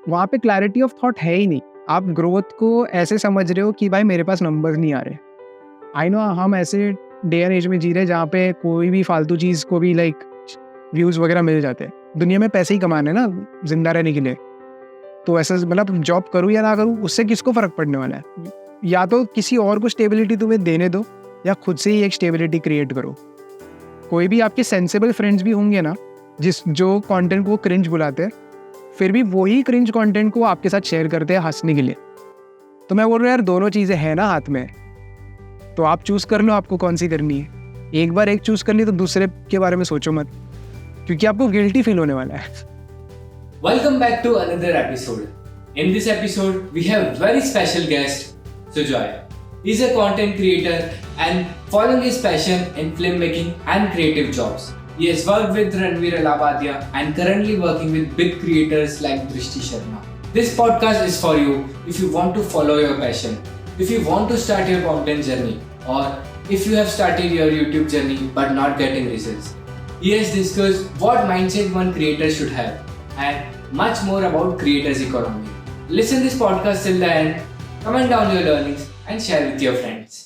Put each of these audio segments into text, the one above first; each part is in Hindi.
वहाँ पे क्लैरिटी ऑफ थॉट है ही नहीं। आप ग्रोथ को ऐसे समझ रहे हो कि भाई मेरे पास नंबर्स नहीं आ रहे। आई नो हम ऐसे डे एंड एज में जी रहे हैं जहाँ पे कोई भी फालतू चीज़ को भी लाइक व्यूज़ वगैरह मिल जाते हैं। दुनिया में पैसे ही कमाने हैं ना जिंदा रहने के लिए। तो ऐसा मतलब जॉब करूँ या ना करूँ उससे किसको फ़र्क पड़ने वाला है। या तो किसी और को स्टेबिलिटी तुम्हें देने दो या खुद से ही एक स्टेबिलिटी क्रिएट करो। कोई भी आपके सेंसिबल फ्रेंड्स भी होंगे ना जो कंटेंट को क्रिंज बुलाते हैं, फिर भी वही क्रिंज कंटेंट को आपके साथ शेयर करते हैं हंसने के लिए। तो मैं बोल रहा हूँ यार दोनों चीज़ें हैं ना हाथ में, तो आप चूज़ कर लो आपको कौन सी करनी है। एक बार एक चूज़ कर ली तो दूसरे के बारे में सोचो मत, क्योंकि आपको गिल्टी फील होने वाला है। Welcome back to another episode. In this episode, we have very special guest, Sujoy. He's a content creator and following his passion in filmmaking and creative jobs. He has worked with Ranveer Alabadia and currently working with big creators like Drishti Sharma. This podcast is for you if you want to follow your passion, if you want to start your content journey, or if you have started your YouTube journey but not getting results. He has discussed what mindset one creator should have and much more about creators economy. Listen this podcast till the end, comment down your learnings and share with your friends.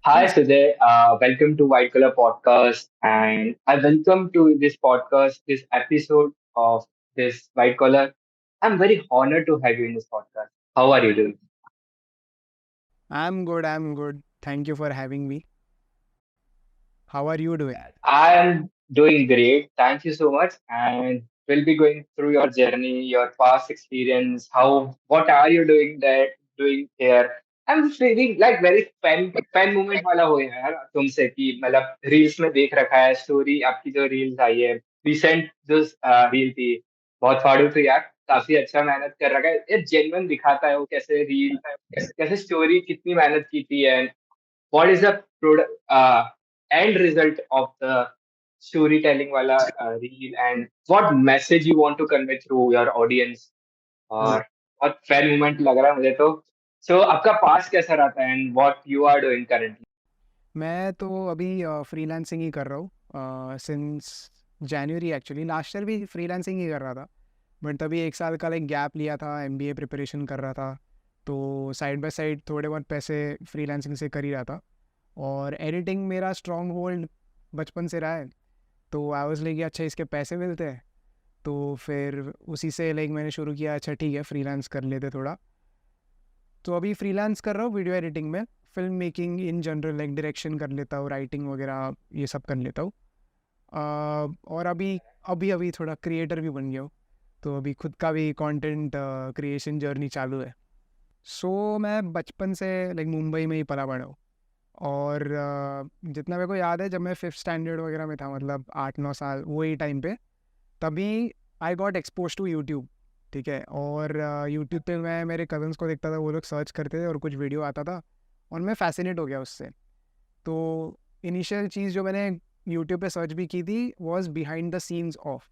Hi Sujay, welcome to White Collar Podcast, and I welcome to this podcast, this episode of this White Collar. I'm very honored to have you in this podcast. How are you doing? I'm good. Thank you for having me. How are you doing? I am doing great. Thank you so much. And we'll be going through your journey, your past experience, what are you doing here? I'm feeling like very fan moment वाला हो यार तुमसे कि मतलब रील्स में देख रखा है स्टोरी आपकी जो रील्स आई है रिसेंट जो रील थी बहुत फाड़ू थी यार काफी अच्छा मेहनत कर रखा है ये जेन्युइन दिखाता है वो कैसे रील कैसे स्टोरी कितनी मेहनत की थी and what is the end result of the storytelling wala reel and what message you want to convey through your audience और बहुत फैन मोमेंट लग रहा है मुझे तो सो आपका पास कैसा रहता है and what you are doing currently मैं तो अभी फ्रीलांसिंग ही कर रहा हूँ since January. Actually last year भी फ्रीलांसिंग ही कर रहा था, बट तभी एक साल का लाइक गैप लिया था, एमबीए प्रिपरेशन कर रहा था, तो साइड बाय साइड थोड़े बहुत पैसे फ्रीलांसिंग से कर ही रहा था। और एडिटिंग मेरा स्ट्रॉन्ग होल्ड बचपन से रहा है, तो आई वाज लाइक अच्छा इसके पैसे मिलते हैं, तो फिर उसी से लाइक मैंने शुरू किया अच्छा ठीक है फ्रीलांस कर लेते थोड़ा। तो अभी फ्रीलांस कर रहा हूँ वीडियो एडिटिंग में, film making in general like direction कर लेता हूँ, राइटिंग वगैरह ये सब कर लेता हूँ। और अभी अभी अभी थोड़ा क्रिएटर भी बन गया हूँ, तो अभी खुद का भी कंटेंट क्रिएशन जर्नी चालू है। सो मैं बचपन से लाइक मुंबई में ही पला बड़ा हूँ। और जितना मेरे को याद है जब मैं फिफ्थ स्टैंडर्ड वगैरह में था, मतलब 8-9 साल वही टाइम पे, तभी I got exposed to YouTube. ठीक है, और यूट्यूब पे मैं मेरे कज़न्स को देखता था, वो लोग सर्च करते थे और कुछ वीडियो आता था और मैं फैसिनेट हो गया उससे। तो इनिशियल चीज़ जो मैंने यूट्यूब पे सर्च भी की थी was behind the scenes of.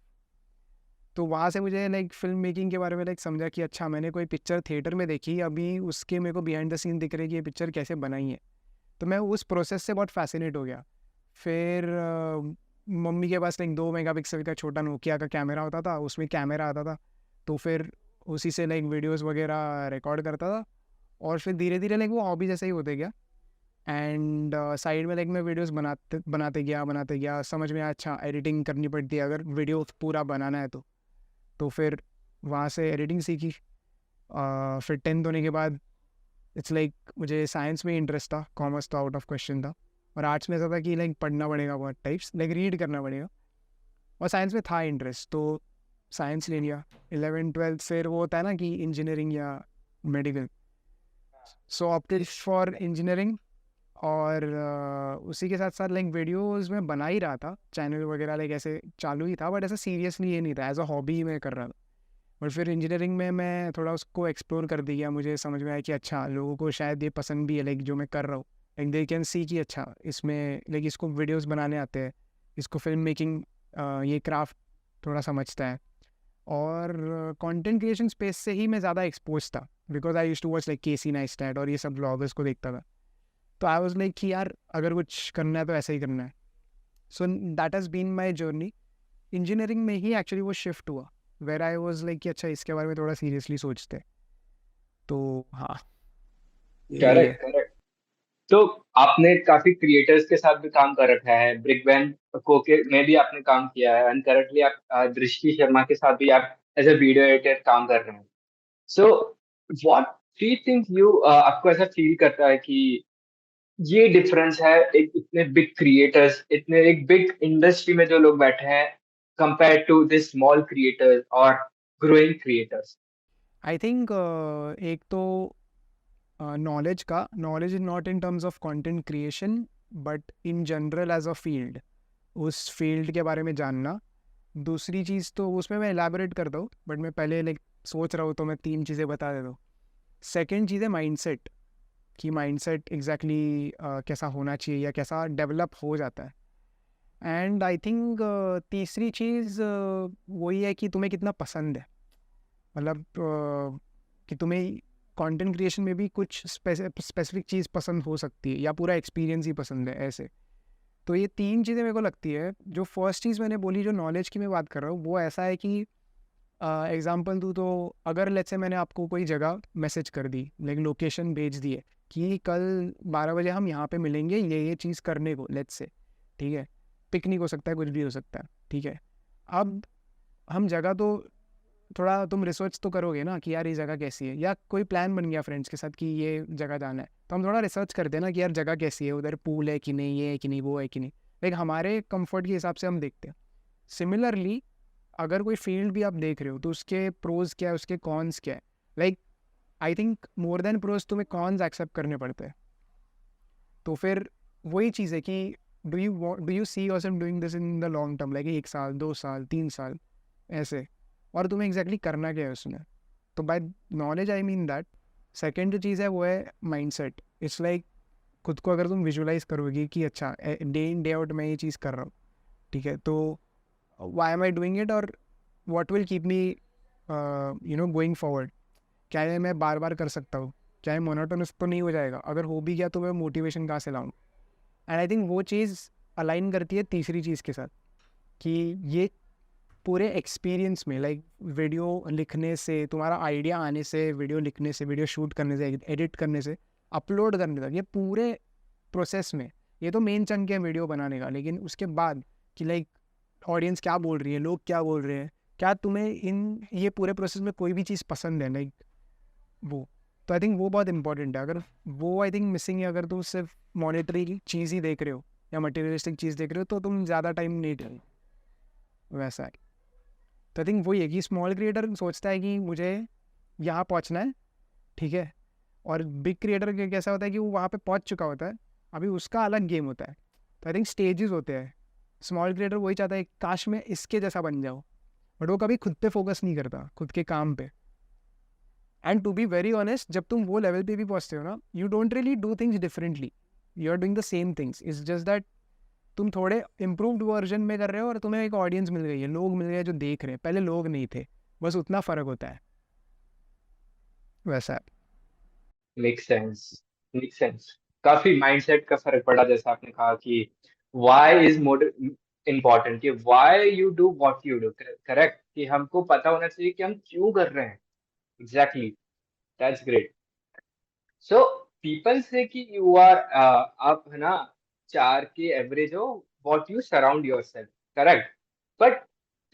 तो वहाँ से मुझे लाइक फिल्म मेकिंग के बारे में लाइक समझा कि अच्छा मैंने कोई पिक्चर थिएटर में देखी, अभी उसके मेरे को बिहाइंड द सीन दिख रहे कि ये पिक्चर कैसे बनाई है। तो मैं उस प्रोसेस से बहुत फैसिनेट हो गया। फिर मम्मी के पास लाइक 2 मेगापिक्सल का छोटा नोकिया का कैमरा होता था, उसमें कैमरा आता था, तो फिर उसी से लाइक वीडियोस वगैरह रिकॉर्ड करता था। और फिर धीरे धीरे लाइक वो हॉबी जैसे ही होते गया, एंड साइड में लाइक मैं वीडियोस बनाते गया समझ में आया अच्छा एडिटिंग करनी पड़ती है अगर वीडियो पूरा बनाना है तो फिर वहाँ से एडिटिंग सीखी। फिर 10th होने के बाद इट्स लाइक मुझे साइंस में इंटरेस्ट था, कॉमर्स तो आउट ऑफ क्वेश्चन था, और आर्ट्स में ऐसा था कि लाइक पढ़ना पड़ेगा बहुत टाइप्स, लाइक रीड करना पड़ेगा, और साइंस में था इंटरेस्ट तो साइंस ले लिया। 11th 12th फिर वो होता है ना कि इंजीनियरिंग या medical, so opted for engineering. और उसी के साथ साथ लाइक वीडियोस में बना ही रहा था, चैनल वगैरह लाइक ऐसे चालू ही था, बट ऐसा सीरियसली ये नहीं था, एज अ हॉबी में कर रहा था। और फिर इंजीनियरिंग में मैं थोड़ा उसको एक्सप्लोर कर दिया, मुझे समझ में आया कि अच्छा लोगों को शायद ये पसंद भी है लाइक जो मैं कर रहा हूँ, लाइक दे कैन सी कि अच्छा इसमें लाइक इसको वीडियोस बनाने आते हैं, इसको फिल्म मेकिंग ये क्राफ्ट थोड़ा समझता है। और कंटेंट क्रिएशन स्पेस से ही मैं ज़्यादा एक्सपोज था, because I used to watch like Casey Neistat और ये सब ब्लॉगर्स को देखता था। तो आई वाज लाइक कि यार अगर कुछ करना है तो ऐसा ही करना है। So that has been my journey. Engineering में ही एक्चुअली वो शिफ्ट हुआ, वेर आई वॉज लाइक कि अच्छा इसके बारे में थोड़ा सीरियसली सोचते। तो हाँ, यही है। Correct correct. तो आपने काफी क्रिएटर्स के साथ भी काम कर रखा है, ब्रिक बैन को के में भी आपने काम किया है, एंड करंटली आप दृष्टि शर्मा के साथ भी आप एज ए वीडियो एडिटर काम कर रहे हैं। So what do you think, you आपको ऐसा फील करता है कि ये डिफरेंस है एक इतने बिग क्रिएटर्स, इतने एक बिग इंडस्ट्री में जो लोग बैठे हैं, compare to this small creators और ग्रोइंग क्रिएटर्स? आई थिंक एक तो knowledge is not in terms of content creation, but in general as a field, उस फील्ड के बारे में जानना। दूसरी चीज़ तो उसमें मैं एलैबोरेट करता हूँ, बट मैं पहले लाइक सोच रहा हूँ तो मैं 3 चीज़ें बता देता हूँ। सेकेंड चीज़ है माइंडसेट, कि माइंडसेट एग्जैक्टली कैसा होना चाहिए या कैसा डेवलप हो जाता है। एंड आई थिंक तीसरी चीज़ वही है कि तुम्हें कितना पसंद है, मतलब कि तुम्हें कंटेंट क्रिएशन में भी कुछ स्पेसिफिक चीज़ पसंद हो सकती है या पूरा एक्सपीरियंस ही पसंद है ऐसे। तो ये 3 चीज़ें मेरे को लगती है। जो फर्स्ट चीज़ मैंने बोली, जो नॉलेज की मैं बात कर रहा हूँ, वो ऐसा है कि एग्जांपल दूँ तो अगर लेट्स से मैंने आपको कोई जगह मैसेज कर दी, लाइक लोकेशन भेज दी है कि कल 12 बजे हम यहाँ पे मिलेंगे ये चीज़ करने को, लेट्स से, ठीक है, पिकनिक हो सकता है, कुछ भी हो सकता है, ठीक है। अब हम जगह तो थोड़ा तुम रिसर्च तो करोगे ना कि यार ये जगह कैसी है, या कोई प्लान बन गया फ्रेंड्स के साथ कि ये जगह जाना है, तो हम थोड़ा रिसर्च करते हैं ना कि यार जगह कैसी है, उधर पूल है कि नहीं, ये है कि नहीं, वो है कि नहीं, लाइक हमारे कंफर्ट के हिसाब से हम देखते हैं। सिमिलरली अगर कोई फील्ड भी आप देख रहे हो तो उसके प्रोज क्या है, उसके कॉन्स क्या है, like I think more than pros तुम्हें कॉन्स एक्सेप्ट करने पड़ते हैं। तो फिर वही चीज़ है कि do you see yourself doing this in the long term, like 1 साल 2 साल 3 साल ऐसे, और तुम्हें एग्जैक्टली करना क्या है उसमें। तो by knowledge I mean that. Second जो चीज़ है वो है माइंडसेट। इट्स लाइक खुद को अगर तुम विजुलाइज करोगे कि अच्छा डे इन डे आउट मैं ये चीज़ कर रहा हूँ, ठीक है, तो why am I doing it, और what will keep me going forward. क्या ये मैं बार बार कर सकता हूँ, क्या ये मोनोटोनस तो नहीं हो जाएगा, अगर हो भी गया तो मैं मोटिवेशन कहाँ से लाऊँ। एंड आई थिंक वो चीज़ अलाइन करती है तीसरी चीज़ के साथ, कि ये पूरे एक्सपीरियंस में, लाइक वीडियो लिखने से, तुम्हारा आइडिया आने से, वीडियो लिखने से, वीडियो शूट करने से, एडिट करने से, अपलोड करने तक, ये पूरे प्रोसेस में, ये तो मेन चंक है वीडियो बनाने का, लेकिन उसके बाद कि लाइक ऑडियंस क्या बोल रही है, लोग क्या बोल रहे हैं, क्या तुम्हें इन ये पूरे प्रोसेस में कोई भी चीज़ पसंद है, लाइक वो। तो आई थिंक वो बहुत इंपॉर्टेंट है। अगर वो आई थिंक मिसिंग है, अगर तुम सिर्फ मॉनेटरी चीज़ ही देख रहे हो या मटेरियलिस्टिक चीज़ देख रहे हो, तो तुम ज़्यादा टाइम नहीं दे, वैसा है। तो आई थिंक वही है कि स्मॉल क्रिएटर सोचता है कि मुझे यहाँ पहुँचना है, ठीक है, और बिग क्रिएटर कैसा होता है कि वो वहाँ पे पहुँच चुका होता है, अभी उसका अलग गेम होता है। तो आई थिंक स्टेजेस होते हैं। स्मॉल क्रिएटर वही चाहता है काश मैं इसके जैसा बन जाऊँ, बट वो कभी खुद पे फोकस नहीं करता, खुद के काम पे। And to be very honest, जब तुम वो लेवल पे भी पहुँचते हो ना, you don't really do things differently, you are doing the same things, it's just that तुम थोड़े इम्प्रूव्ड वर्जन में कर रहे हो और तुम्हें एक ऑडियंस मिल गई है, लोग मिल गए जो देख रहे हैं, पहले लोग नहीं थे, बस उतना फ़र्क होता है, वैसा है। Make sense, make sense. काफी माइंडसेट का फर्क पड़ा, जैसा आपने कहा कि व्हाई इज मोर इम्पोर्टेंट, कि why you do what you do. Correct, कि हमको पता होना चाहिए कि हम क्यों कर रहे हैं। Exactly, that's great. So people से कि यू आर, आप है ना 4 के एवरेज हो, what you surround yourself. Correct. But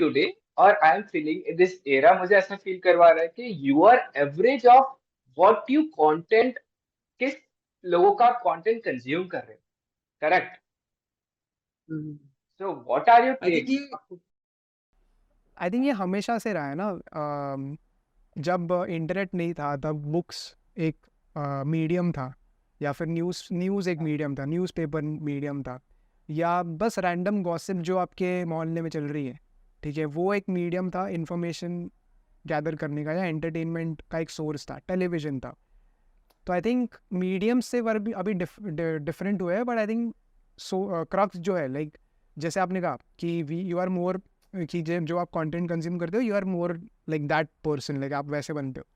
today, और I am feeling this era मुझे ऐसा फील करवा रहा है कि you are average of what you content, किस लोगों का कंटेंट कंज्यूम कर रहे हो। Correct. So what are your I think takes? ये आई थिंक ये हमेशा से रहा है ना। जब इंटरनेट नहीं था तब बुक्स एक मीडियम था, या फिर न्यूज़ एक मीडियम था, न्यूज़पेपर मीडियम था, या बस रैंडम गॉसिप जो आपके मोहल्ले में चल रही है, ठीक है, वो एक मीडियम था इन्फॉर्मेशन गैदर करने का, या एंटरटेनमेंट का एक सोर्स था, टेलीविज़न था। तो आई थिंक मीडियम से वर्ग भी अभी डिफरेंट हुए हैं, but I think so crux जो है, लाइक जैसे आपने कहा कि वी यू आर मोर, कि जो आप कंटेंट कंज्यूम करते हो, you are more like that person, like आप वैसे बनते हो।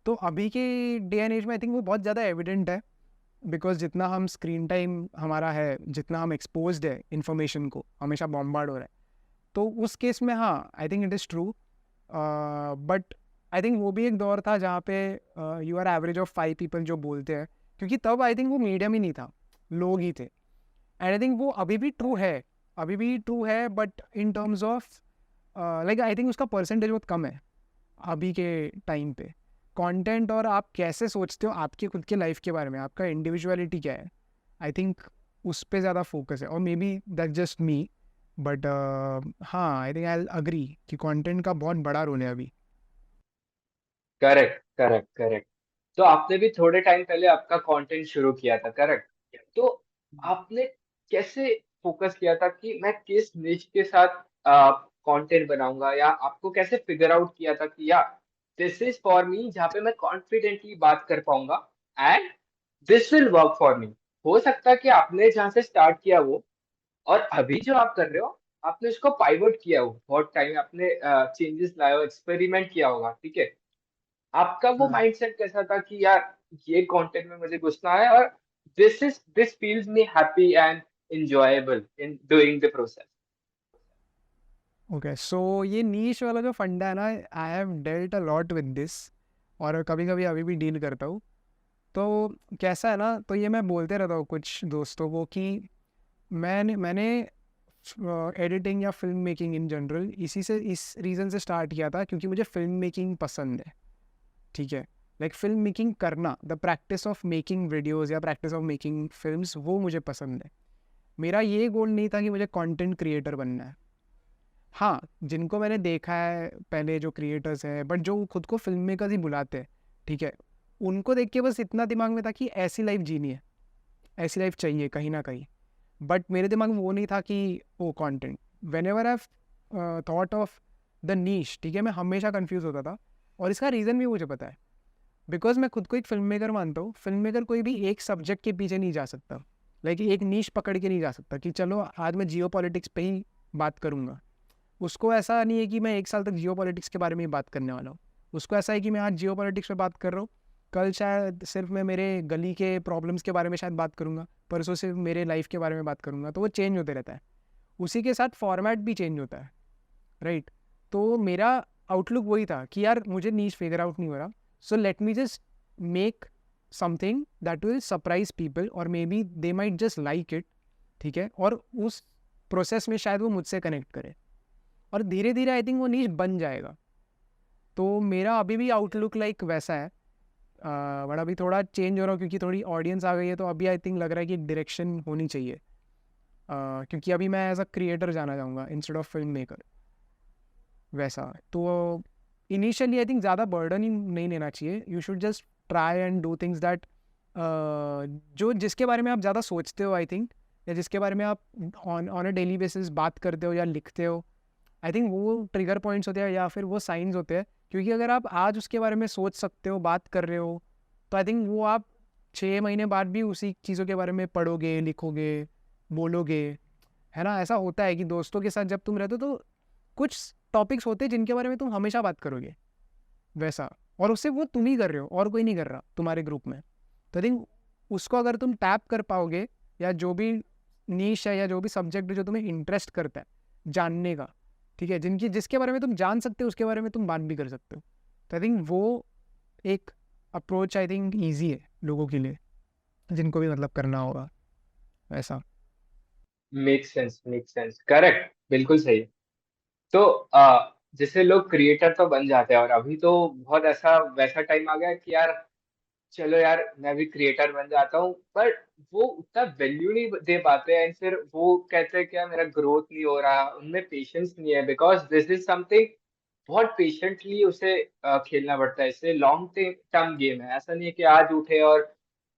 तो अभी के डे एंड एज में आई थिंक वो बहुत ज़्यादा एविडेंट है, बिकॉज जितना हम स्क्रीन टाइम हमारा है, जितना हम एक्सपोज्ड है इन्फॉर्मेशन को, हमेशा बॉम्बार्ड हो रहा है, तो उस केस में हाँ, I think it is true. But I think वो भी एक दौर था जहाँ पे you are average of 5 people जो बोलते हैं, क्योंकि तब आई थिंक वो मीडियम ही नहीं था, लोग ही थे। एंड आई थिंक वो अभी भी ट्रू है, but in terms of like I think उसका परसेंटेज बहुत कम है अभी के टाइम पे। कंटेंट और आप कैसे सोचते हो आपके खुद के लाइफ के बारे में, आपका इंडिविजुअलिटी क्या है, आई थिंक उस पे ज़्यादा फोकस है। और may be that just me, but हाँ, आई थिंक आई अग्री कि कंटेंट का बहुत बड़ा रोल है अभी। Correct, correct, correct. तो आपने भी थोड़े टाइम पहले आपका कंटेंट शुरू किया था, करेक्ट? तो आपने कैसे फोकस किया था कि मैं किस निश के साथ कंटेंट बनाऊंगा, या आपको कैसे फिगर आउट किया था कि या दिस इज फॉर मी, जहाँ पे मैं कॉन्फिडेंटली बात कर पाऊंगा, and this will work for me. हो सकता है कि आपने जहाँ से स्टार्ट किया वो, और अभी जो आप कर रहे हो, आपने उसको पाइवट किया हो, बहुत टाइम आपने चेंजेस लाए हो, एक्सपेरिमेंट किया होगा, ठीक है? आपका वो माइंडसेट कैसा था कि यार ये कंटेंट में मुझे घुसना है, और this feels me happy and enjoyable in doing the process? Okay, so ये नीश वाला जो फंडा है ना, I have dealt a lot with this, और कभी कभी अभी भी डील करता हूँ। तो कैसा है ना, तो ये मैं बोलते रहता हूँ कुछ दोस्तों को कि मैंने एडिटिंग या फिल्म मेकिंग इन जनरल इस रीज़न से स्टार्ट किया था क्योंकि मुझे फिल्म मेकिंग पसंद है, ठीक है। लाइक फिल्म मेकिंग करना, the practice of making videos या प्रैक्टिस ऑफ मेकिंग फिल्म्स, वो मुझे पसंद है। मेरा ये गोल नहीं था कि मुझे कंटेंट क्रिएटर बनना है। हाँ, जिनको मैंने देखा है पहले जो क्रिएटर्स हैं, बट जो खुद को फिल्म मेकर्स ही बुलाते हैं, ठीक है, उनको देख के बस इतना दिमाग में था कि ऐसी लाइफ जीनी है, ऐसी लाइफ चाहिए कहीं ना कहीं। बट मेरे दिमाग में वो नहीं था कि वो content, when ever I thought of the niche, ठीक है, मैं हमेशा कंफ्यूज होता था। और इसका रीज़न भी मुझे पता है, बिकॉज मैं खुद को एक फिल्म मेकर मानता हूँ। फिल्म मेकर कोई भी एक सब्जेक्ट के पीछे नहीं जा सकता, लाइक एक नीश पकड़ के नहीं जा सकता कि चलो आज मैं जियो पॉलिटिक्स पे ही बात करूँगा। उसको ऐसा नहीं है कि मैं 1 साल तक जियो पॉलिटिक्स के बारे में ही बात करने वाला हूँ। उसको ऐसा है कि मैं आज जियो पॉलिटिक्स पे बात कर रहा हूँ, कल शायद सिर्फ मैं मेरे गली के प्रॉब्लम्स के बारे में शायद बात करूँगा, परसों सिर्फ मेरे लाइफ के बारे में बात करूँगा। तो वो चेंज होते रहता है, उसी के साथ फॉर्मेट भी चेंज होता है, राइट। तो मेरा आउटलुक वही था कि यार मुझे नीश फिगर आउट नहीं हो रहा, so let me just make something that will surprise people, और maybe they might just like it, ठीक है, और उस प्रोसेस में शायद वो मुझसे कनेक्ट करे, और धीरे धीरे आई थिंक वो नीश बन जाएगा। तो मेरा अभी भी आउटलुक लाइक वैसा है, बट अभी थोड़ा चेंज हो रहा है क्योंकि थोड़ी ऑडियंस आ गई है। तो अभी आई थिंक लग रहा है कि डायरेक्शन होनी चाहिए, क्योंकि अभी मैं एज अ क्रिएटर जाना चाहूँगा इंस्टेड ऑफ फिल्म मेकर, वैसा। तो इनिशियली आई थिंक ज़्यादा बर्डन ही नहीं लेना चाहिए, you should just try and do things that जो जिसके बारे में आप ज़्यादा सोचते हो आई थिंक, या जिसके बारे में आप ऑन अ डेली बेसिस बात करते हो या लिखते हो। आई थिंक वो ट्रिगर पॉइंट्स होते हैं या फिर वो साइंस होते हैं, क्योंकि अगर आप आज उसके बारे में सोच सकते हो, बात कर रहे हो, तो आई थिंक वो आप 6 महीने बाद भी उसी चीज़ों के बारे में पढ़ोगे, लिखोगे, बोलोगे, है ना। ऐसा होता है कि दोस्तों के साथ जब तुम रहते हो तो कुछ टॉपिक्स होते हैं जिनके बारे में तुम हमेशा बात करोगे, वैसा, और उससे वो तुम ही कर रहे हो और कोई नहीं कर रहा तुम्हारे ग्रुप में। तो आई थिंक उसको अगर तुम टैप कर पाओगे, या जो भी नीश है या जो भी सब्जेक्ट है जो तुम्हें इंटरेस्ट करता है जानने का, ठीक है, जिसके बारे में तुम जान सकते हो उसके बारे में तुम बात भी कर सकते हो। तो आई थिंक वो एक अप्रोच आई थिंक ईजी है लोगों के लिए, जिनको भी मतलब करना होगा वैसा। Make sense, make sense, correct, बिल्कुल सही। तो जैसे लोग क्रिएटर तो बन जाते हैं, और अभी तो बहुत ऐसा वैसा टाइम आ गया है कि यार चलो यार मैं भी क्रिएटर बन जाता हूँ, पर वो उतना वैल्यू नहीं दे पाते हैं, फिर वो कहते हैं कि यार मेरा ग्रोथ नहीं हो रहा, उनमें पेशेंस नहीं है, बिकॉज दिस इज समथिंग बहुत पेशेंटली उसे खेलना पड़ता है। इससे लॉन्ग टर्म गेम है, ऐसा नहीं है कि आज उठे और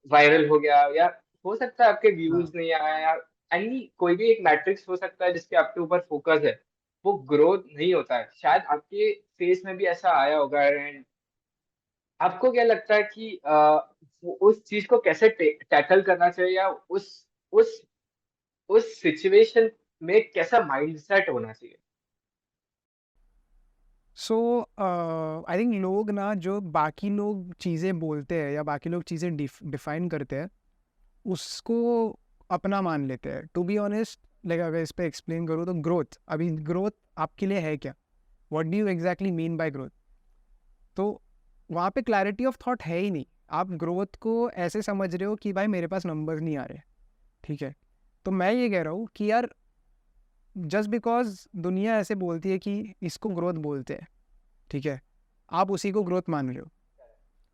वायरल हो गया, या हो सकता है आपके व्यूज हाँ। नहीं आया, या एनी कोई भी एक मैट्रिक्स हो सकता है जिसके आपके ऊपर फोकस है, वो ग्रोथ नहीं होता है। शायद आपके फेस में भी ऐसा आया होगा, एंड आपको क्या लगता है कि उस चीज को कैसे टैकल करना चाहिए, या उस उस सिचुएशन में कैसा माइंडसेट होना चाहिए? सो आई थिंक लोग ना, जो बाकी लोग चीज़ें बोलते हैं या बाकी लोग चीज़ें डिफाइन करते हैं, उसको अपना मान लेते हैं। टू बी ऑनेस्ट, लाइक अगर इस पे एक्सप्लेन करूँ तो ग्रोथ आपके लिए है क्या, what do you exactly mean by growth. तो वहाँ पे क्लैरिटी ऑफ थॉट है ही नहीं। आप ग्रोथ को ऐसे समझ रहे हो कि भाई मेरे पास नंबर्स नहीं आ रहे, ठीक है। तो मैं ये कह रहा हूँ कि यार जस्ट बिकॉज दुनिया ऐसे बोलती है कि इसको ग्रोथ बोलते हैं, ठीक है, आप उसी को ग्रोथ मान रहे हो,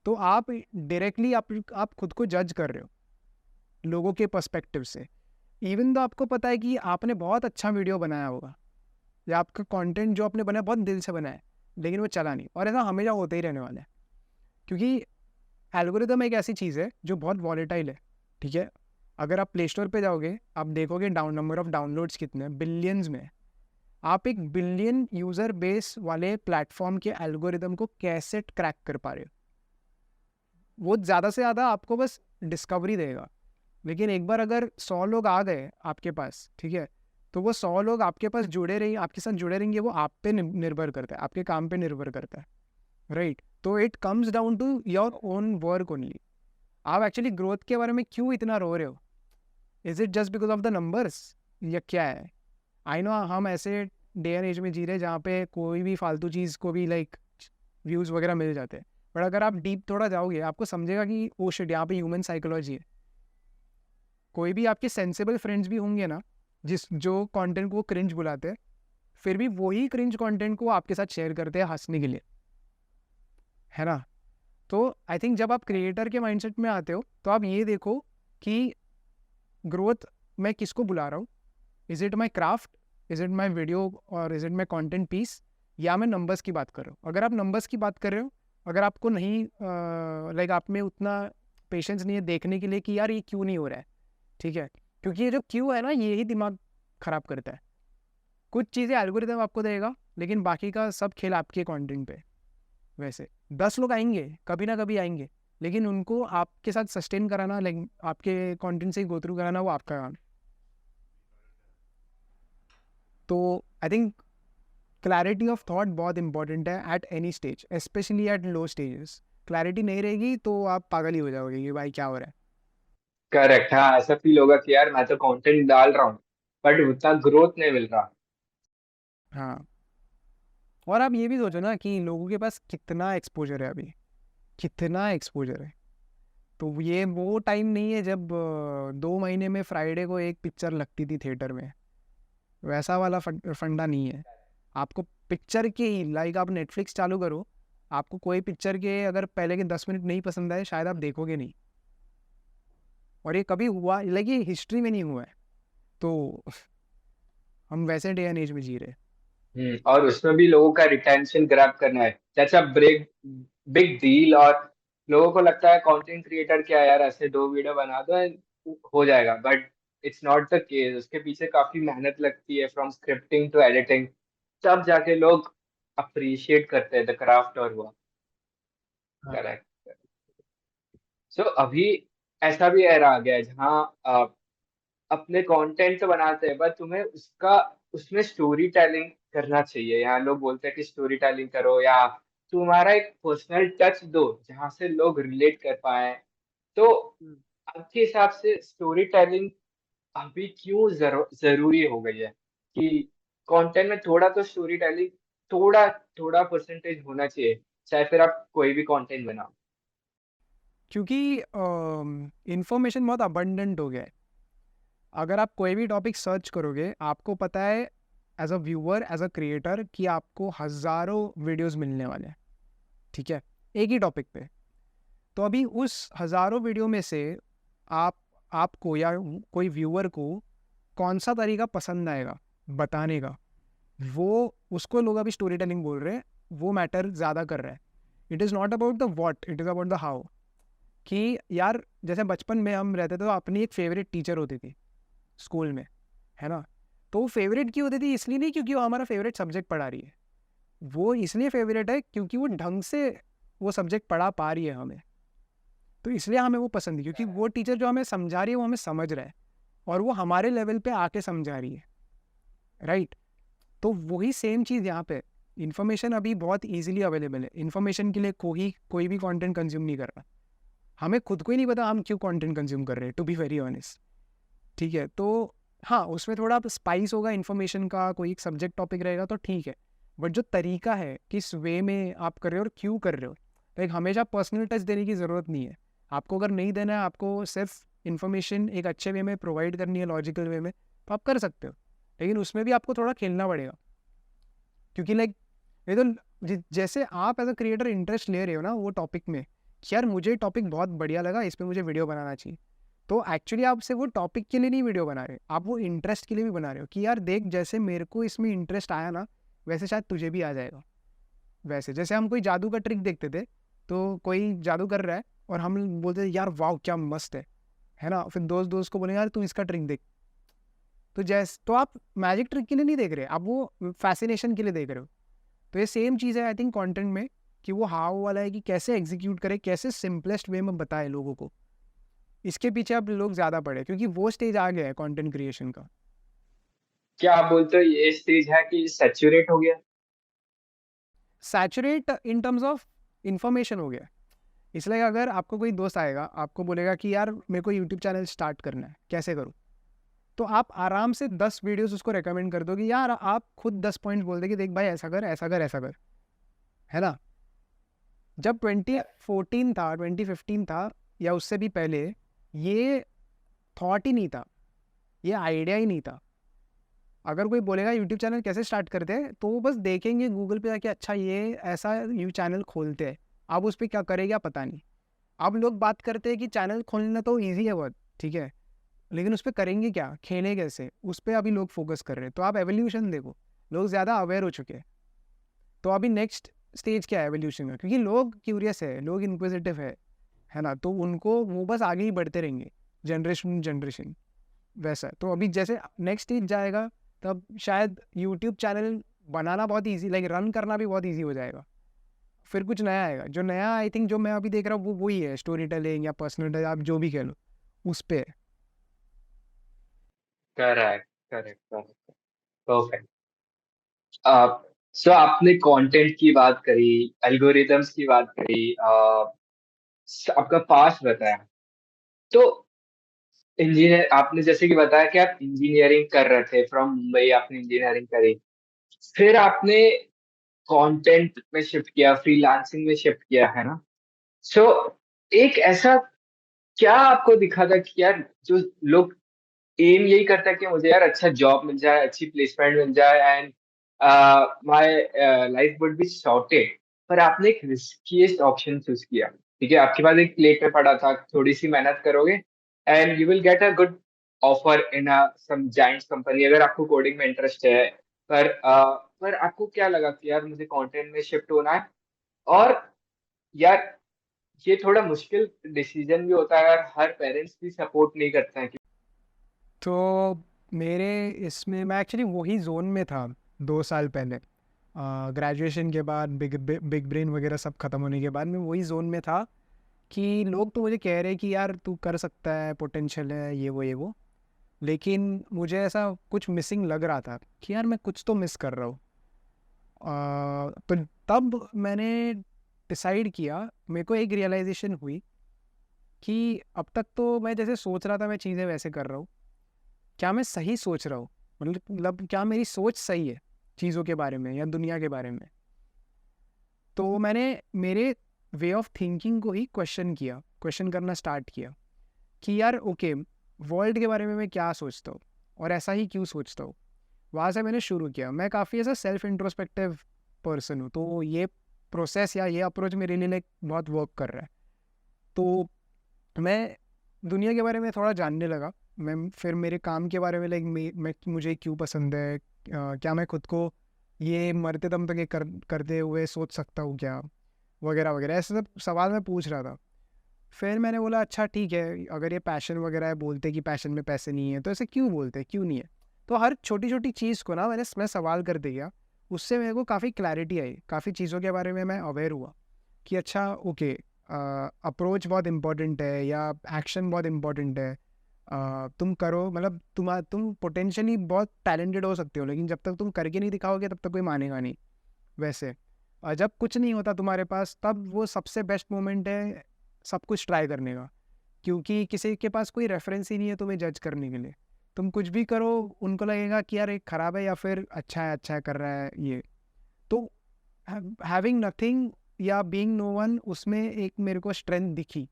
तो आप डायरेक्टली आप खुद को जज कर रहे हो लोगों के पर्सपेक्टिव से। इवन तो आपको पता है कि आपने बहुत अच्छा वीडियो बनाया होगा या आपका कंटेंट जो आपने बनाया बहुत दिल से बनाया है, लेकिन वो चला नहीं, और ऐसा हमेशा होते ही रहने वाला है, क्योंकि एल्गोरिदम एक ऐसी चीज़ है जो बहुत वॉलेटाइल है, ठीक है। अगर आप प्ले स्टोर पे जाओगे, आप देखोगे नंबर ऑफ डाउनलोड्स कितने हैं, बिलियंस में। आप एक बिलियन यूज़र बेस वाले प्लेटफॉर्म के एल्गोरिदम को कैसे क्रैक कर पा रहे हो। वो ज़्यादा से ज़्यादा आपको बस डिस्कवरी देगा, लेकिन एक बार अगर 100 लोग आ गए आपके पास, ठीक है, तो वो 100 लोग आपके पास जुड़े रहेंगे, आपके साथ जुड़े रहेंगे, वो आप पे निर्भर करता है, आपके काम पे निर्भर करता है, राइट। तो it comes down to your own work only. आप एक्चुअली ग्रोथ के बारे में क्यों इतना रो रहे हो? Is it just because of the numbers या क्या है? आई नो हम ऐसे डे एंड एज में जी रहे जहाँ पे कोई भी फालतू चीज़ को भी लाइक व्यूज़ वगैरह मिल जाते हैं, बट अगर आप डीप थोड़ा जाओगे आपको समझेगा कि ओ शिट, यहाँ पे ह्यूमन साइकोलॉजी है। कोई भी आपके सेंसिबल फ्रेंड्स भी होंगे ना, जो कंटेंट को क्रिंज बुलाते हैं, फिर भी वही क्रिंज कंटेंट को आपके साथ शेयर करते हैं हंसने के लिए, है ना। तो आई थिंक जब आप क्रिएटर के माइंडसेट में आते हो तो आप ये देखो कि ग्रोथ मैं किसको बुला रहा हूँ। Is it my craft, is it my video, और is it my content piece, या मैं नंबर्स की बात कर रहा हूँ। अगर आप नंबर्स की बात कर रहे हो, अगर आपको नहीं लाइक आप में उतना पेशेंस नहीं है देखने के लिए कि यार ये क्यों नहीं हो रहा है, ठीक है, क्योंकि ये जो क्यों है ना, ये ही दिमाग खराब करता है। कुछ चीज़ें एल्गोरिदम आपको देगा, लेकिन बाकी का सब खेल आपके कंटेंट पे। वैसे 10 लोग आएंगे, कभी ना कभी आएंगे, लेकिन उनको आपके साथ सस्टेन कराना, लाइक आपके कंटेंट से ही गो थ्रू कराना, वो आपका काम। तो I think clarity of thought बहुत इंपॉर्टेंट है at any stage, specially at low stages. Clarity नहीं रहेगी तो आप पागल ही हो जाओगे कि भाई क्या हो रहा है। करेक्ट, हाँ, ऐसा फील होगा कि यार मैं तो कंटेंट डाल रहा हूँ बट उतना ग्रोथ नहीं मिल रहा। हाँ, और आप ये भी सोचो ना कि लोगों के पास कितना एक्सपोजर है अभी, कितना एक्सपोजर है। तो ये वो टाइम नहीं है जब 2 महीने में फ्राइडे को एक पिक्चर लगती थी थिएटर में, वैसा वाला फंडा नहीं है। आपको पिक्चर के ही, लाइक आप नेटफ्लिक्स चालू करो, आपको कोई पिक्चर के अगर पहले के 10 मिनट नहीं पसंद आए, शायद आप देखोगे नहीं। और ये कभी हुआ, लाइक ये हिस्ट्री में नहीं हुआ है। तो हम वैसे डे एंड एज में जी रहे हैं। और उसमें भी लोगों का रिटेंशन ग्रैब करना है, that's a big big deal. और लोगों को लगता है कंटेंट क्रिएटर क्या है यार, ऐसे 2 वीडियो बना दो and हो जाएगा, but it's not the case. उसके पीछे काफी मेहनत लगती है, फ्रॉम स्क्रिप्टिंग टू एडिटिंग, तब जाके लोग अप्रिशिएट करते हैं द क्राफ्ट और वो। हाँ। करेक्ट। सो अभी ऐसा भी एरा आ गया है जहाँ अपने कंटेंट तो बनाते हैं, बट तुम्हें उसका उसमें स्टोरी टेलिंग करना चाहिए। यहाँ लोग बोलते हैं कि स्टोरी टेलिंग करो या तुम्हारा एक पर्सनल टच दो जहाँ से लोग रिलेट कर पाए। तो हम्म। आपके हिसाब से स्टोरी टेलिंग अभी क्यों जरूरी हो गई है कि कंटेंट में थोड़ा तो स्टोरी टेलिंग, थोड़ा थोड़ा परसेंटेज होना चाहिए, चाहे फिर आप कोई भी कंटेंट बनाओ। क्योंकि इंफॉर्मेशन बहुत अबंडेंट हो गया है। अगर आप कोई भी टॉपिक सर्च करोगे, आपको पता है as a viewer, as a creator, कि आपको हज़ारों वीडियोस मिलने वाले हैं, ठीक है, एक ही टॉपिक पे। तो अभी उस हज़ारों वीडियो में से आप आपको या कोई व्यूअर को कौन सा तरीका पसंद आएगा बताने का, वो उसको लोग अभी स्टोरी टेलिंग बोल रहे हैं। वो मैटर ज़्यादा कर रहा है। It is not about the what, it is about the how. कि यार जैसे बचपन में हम रहते थे तो अपनी एक फेवरेट टीचर होती थी स्कूल में, है ना। तो वो फेवरेट क्यों होती थी? इसलिए नहीं क्योंकि वो हमारा फेवरेट सब्जेक्ट पढ़ा रही है, वो इसलिए फेवरेट है क्योंकि वो ढंग से वो सब्जेक्ट पढ़ा पा रही है हमें। तो इसलिए हमें वो पसंद है, क्योंकि वो टीचर जो हमें समझा रही है वो हमें समझ रहा है, और वो हमारे लेवल पे आके समझा रही है, राइट। तो वही सेम चीज़ यहाँ पे, इन्फॉर्मेशन अभी बहुत ईजिली अवेलेबल है। इन्फॉर्मेशन के लिए कोई भी कंटेंट कंज्यूम नहीं कर रहा। हमें खुद को ही नहीं पता हम क्यों कंटेंट कंज्यूम कर रहे हैं, टू बी वेरी ऑनेस्ट, ठीक है। तो हाँ, उसमें थोड़ा स्पाइस होगा इन्फॉर्मेशन का, कोई एक सब्जेक्ट टॉपिक रहेगा तो ठीक है। बट जो तरीका है, किस वे में आप कर रहे हो और क्यों कर रहे हो, लाइक हमेशा पर्सनल टच देने की ज़रूरत नहीं है। आपको अगर नहीं देना है, आपको सिर्फ इन्फॉर्मेशन एक अच्छे वे में प्रोवाइड करनी है, लॉजिकल वे में, तो आप कर सकते हो। लेकिन उसमें भी आपको थोड़ा खेलना पड़ेगा, क्योंकि लाइक ये तो जैसे आप एज अ क्रिएटर इंटरेस्ट ले रहे हो ना वो टॉपिक में, कि यार मुझे टॉपिक बहुत बढ़िया लगा, इस पर मुझे वीडियो बनाना चाहिए, तो एक्चुअली आप सिर्फ वो टॉपिक के लिए नहीं वीडियो बना रहे, आप वो इंटरेस्ट के लिए भी बना रहे हो, कि यार देख जैसे मेरे को इसमें इंटरेस्ट आया ना, वैसे शायद तुझे भी आ जाएगा। वैसे जैसे हम कोई जादू का ट्रिक देखते थे, तो कोई जादू कर रहा है और हम बोलते थे यार वाह क्या मस्त है ना, फिर दोस्त दोस्त को बोलेंगे यार तू इसका ट्रिक देख। तो आप मैजिक ट्रिक के लिए नहीं देख रहे, आप वो फैसिनेशन के लिए देख रहे हो। तो ये सेम चीज़ है आई थिंक कंटेंट में, कि वो हाउ वाला है कि कैसे एग्जीक्यूट करे, कैसे सिंपलेस्ट वे में बताए लोगों को, इसके पीछे अब लोग ज़्यादा पड़े, क्योंकि वो स्टेज आ गया है कंटेंट क्रिएशन का। क्या आप बोलते हो ये स्टेज है कि सैचुरेट हो गया? Saturate in terms of information हो गया। इसलिए अगर आपको कोई दोस्त आएगा, आपको बोलेगा कि यार मेरे को यूट्यूब चैनल स्टार्ट करना है, कैसे करूँ, तो आप आराम से 10 वीडियोस उसको रेकमेंड कर दोगे, यार आप खुद 10 पॉइंट्स बोल दे कि देख भाई ऐसा कर ऐसा कर ऐसा कर, है ना। जब 2014 था, 2015 था, या उससे भी पहले, ये थॉट ही नहीं था, ये आइडिया ही नहीं था। अगर कोई बोलेगा यूट्यूब चैनल कैसे स्टार्ट करते हैं, तो वो बस देखेंगे गूगल पे जाके, अच्छा ये ऐसा यू चैनल खोलते हैं, अब उस पर क्या करेगा पता नहीं। अब लोग बात करते हैं कि चैनल खोलना तो ईजी है बहुत, ठीक है, लेकिन उस पर करेंगे क्या, खेलें कैसे, उस पर अभी लोग फोकस कर रहे हैं। तो आप एवोल्यूशन देखो, लोग ज़्यादा अवेयर हो चुके हैं। तो अभी नेक्स्ट स्टेज क्या है एवोल्यूशन का, क्योंकि लोग क्यूरियस है, लोग इंक्विजिटिव है ना, तो उनको वो बस आगे ही बढ़ते रहेंगे, जनरेशन जनरेशन वैसा। तो अभी जैसे नेक्स्ट स्टेज जाएगा, तब शायद यूट्यूब चैनल बनाना बहुत ईजी, लाइक रन करना भी बहुत ईजी हो जाएगा। फिर कुछ नया आएगा, जो नया आई थिंक जो मैं अभी देख रहा हूँ वो वही है, स्टोरी टेलिंग या पर्सनल, आप जो भी कह लो, उस पे है। Correct, correct, correct, perfect. आप सो आपने कंटेंट की बात करी, एल्गोरिदम्स की बात करी, आपका पास्ट बताया। तो इंजीनियर आपने जैसे कि बताया कि आप इंजीनियरिंग कर रहे थे, फ्रॉम मुंबई आपने इंजीनियरिंग करी, फिर आपने कंटेंट में शिफ्ट किया, फ्रीलांसिंग में शिफ्ट किया, है ना? सो एक ऐसा क्या आपको दिखा था कि यार जो लोग एम यही करता है कि मुझे यार अच्छा जॉब मिल जाए, अच्छी प्लेसमेंट मिल जाए, and my life would be sorted, पर आपने एक रिस्कीएस्ट ऑप्शन चूज किया। ठीक है, आपके पास एक प्लेट में पड़ा था, थोड़ी सी मेहनत करोगे and you will get a good offer in some giants company, अगर आपको कोडिंग में इंटरेस्ट है। पर आपको क्या लगा कि यार मुझे कंटेंट में शिफ्ट होना है, और यार ये थोड़ा मुश्किल डिसीजन भी होता है, यार हर पेरेंट्स भी सपोर्ट नहीं करते हैं। तो मेरे इसमें मैं एक्चुअली वही जोन में था 2 साल पहले, ग्रेजुएशन के बाद, बिग ब्रेन वगैरह सब ख़त्म होने के बाद मैं वही जोन में था, कि लोग तो मुझे कह रहे हैं कि यार तू कर सकता है, पोटेंशियल है, ये वो, लेकिन मुझे ऐसा कुछ मिसिंग लग रहा था, कि यार मैं कुछ तो मिस कर रहा हूँ। तो तब मैंने डिसाइड किया, मेरे को एक रियलाइजेशन हुई कि अब तक तो मैं जैसे सोच रहा था मैं चीज़ें वैसे कर रहा हूँ, क्या मैं सही सोच रहा हूँ, मतलब क्या मेरी सोच सही है चीज़ों के बारे में या दुनिया के बारे में। तो मैंने मेरे वे ऑफ थिंकिंग को ही क्वेश्चन करना स्टार्ट किया, कि यार ओके, वर्ल्ड के बारे में मैं क्या सोचता हूँ और ऐसा ही क्यों सोचता हूँ। वहाँ से मैंने शुरू किया, मैं काफ़ी ऐसा सेल्फ इंट्रोस्पेक्टिव पर्सन हूँ, तो ये प्रोसेस या ये अप्रोच मेरे लिए बहुत वर्क कर रहा है। तो मैं दुनिया के बारे में थोड़ा जानने लगा, मैं फिर मेरे काम के बारे में, लाइक मैं मुझे क्यों पसंद है, क्या मैं खुद को ये मरते दम तक ये करते हुए सोच सकता हूँ क्या, वगैरह वगैरह, ऐसे सब सवाल मैं पूछ रहा था। फिर मैंने बोला अच्छा ठीक है, अगर ये पैशन वगैरह है, बोलते कि पैशन में पैसे नहीं है, तो ऐसे क्यों बोलते हैं, क्यों नहीं है। तो हर छोटी छोटी चीज़ को ना मैं सवाल करते गया, उससे मेरे को काफ़ी क्लैरिटी आई, काफ़ी चीज़ों के बारे में मैं अवेयर हुआ, कि अच्छा ओके, अप्रोच बहुत इम्पोर्टेंट है या एक्शन बहुत इम्पोर्टेंट है। तुम करो, मतलब तुम पोटेंशियली बहुत टैलेंटेड हो सकते हो, लेकिन जब तक तुम करके नहीं दिखाओगे तब तक कोई मानेगा नहीं। वैसे जब कुछ नहीं होता तुम्हारे पास, तब वो सबसे बेस्ट मोमेंट है सब कुछ ट्राई करने का, क्योंकि किसी के पास कोई रेफरेंस ही नहीं है तुम्हें जज करने के लिए। तुम कुछ भी करो उनको लगेगा कि यार एक ख़राब है या फिर अच्छा है कर रहा है ये। तो हैविंग नथिंग या बीइंग नो वन, उसमें एक मेरे को स्ट्रेंथ दिखी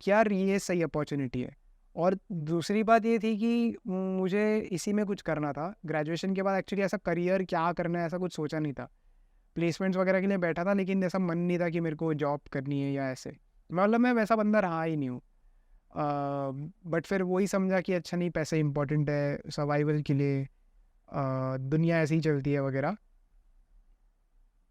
कि यार ये सही अपॉर्चुनिटी है। और दूसरी बात ये थी कि मुझे इसी में कुछ करना था ग्रेजुएशन के बाद। एक्चुअली ऐसा करियर क्या करना है ऐसा कुछ सोचा नहीं था। प्लेसमेंट्स वगैरह के लिए बैठा था, लेकिन ऐसा मन नहीं था कि मेरे को जॉब करनी है या ऐसे। मतलब मैं वैसा बंदा रहा ही नहीं हूँ। बट फिर वही समझा कि अच्छा नहीं, पैसे इंपॉर्टेंट है सर्वाइवल के लिए, दुनिया ऐसी ही चलती है वगैरह।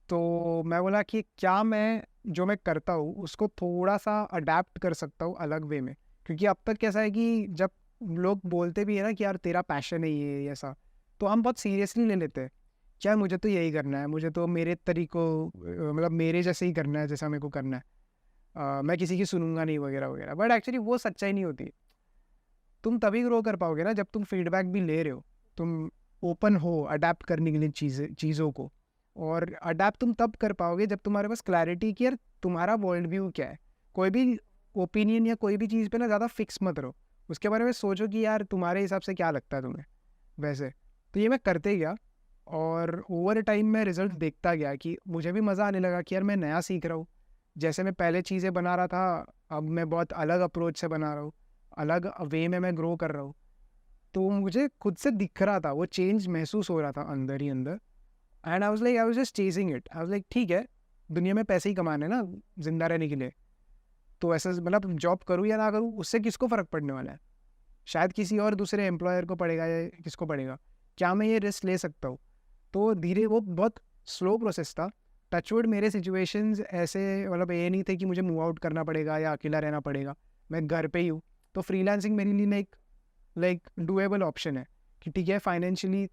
तो मैं बोला कि क्या मैं जो मैं करता हूँ उसको थोड़ा सा अडेप्ट कर सकता हूँ अलग वे में। क्योंकि अब तक कैसा है कि जब लोग बोलते भी है ना कि यार तेरा पैशन है ये ऐसा, तो हम बहुत सीरियसली ले लेते हैं। क्या मुझे तो यही करना है, मुझे तो मेरे तरीकों मतलब मेरे जैसे ही करना है जैसा मेरे को करना है। मैं किसी की सुनूंगा नहीं वगैरह वगैरह। बट एक्चुअली वो सच्चाई नहीं होती। तुम तभी ग्रो कर पाओगे ना जब तुम फीडबैक भी ले रहे हो, तुम ओपन हो अडेप्ट करने के लिए चीज़ों को। और अडेप्ट तुम तब कर पाओगे जब तुम्हारे पास क्लैरिटी कि यार तुम्हारा वर्ल्ड व्यू क्या है। कोई भी ओपिनियन या कोई भी चीज़ पे ना ज़्यादा फिक्स मत रहो, उसके बारे में सोचो कि यार तुम्हारे हिसाब से क्या लगता है तुम्हें वैसे। तो ये मैं करते गया, और ओवर टाइम में रिजल्ट देखता गया कि मुझे भी मज़ा आने लगा कि यार मैं नया सीख रहा हूँ। जैसे मैं पहले चीज़ें बना रहा था, अब मैं बहुत अलग अप्रोच से बना रहा हूँ, अलग वे में मैं ग्रो कर रहा हूँ। तो मुझे खुद से दिख रहा था, वो चेंज महसूस हो रहा था अंदर ही अंदर। And I was just chasing it. I was like ठीक है, दुनिया में पैसे ही कमाने हैं ना जिंदा रहने के लिए। तो ऐसा मतलब जॉब करूँ या ना करूँ उससे किसको फ़र्क पड़ने वाला है। शायद किसी और दूसरे एम्प्लॉयर को पड़ेगा या किसको पड़ेगा। क्या मैं ये रिस्क ले सकता हूँ? तो धीरे, वो बहुत स्लो प्रोसेस था। टचवुड मेरे सिचुएशंस ऐसे मतलब ये नहीं थे कि मुझे मूव आउट करना पड़ेगा या अकेला रहना पड़ेगा। मैं घर पे ही हूँ। तो फ्रीलांसिंग मेरे लिए एक लाइक डुएबल ऑप्शन है कि ठीक है, फाइनेंशियली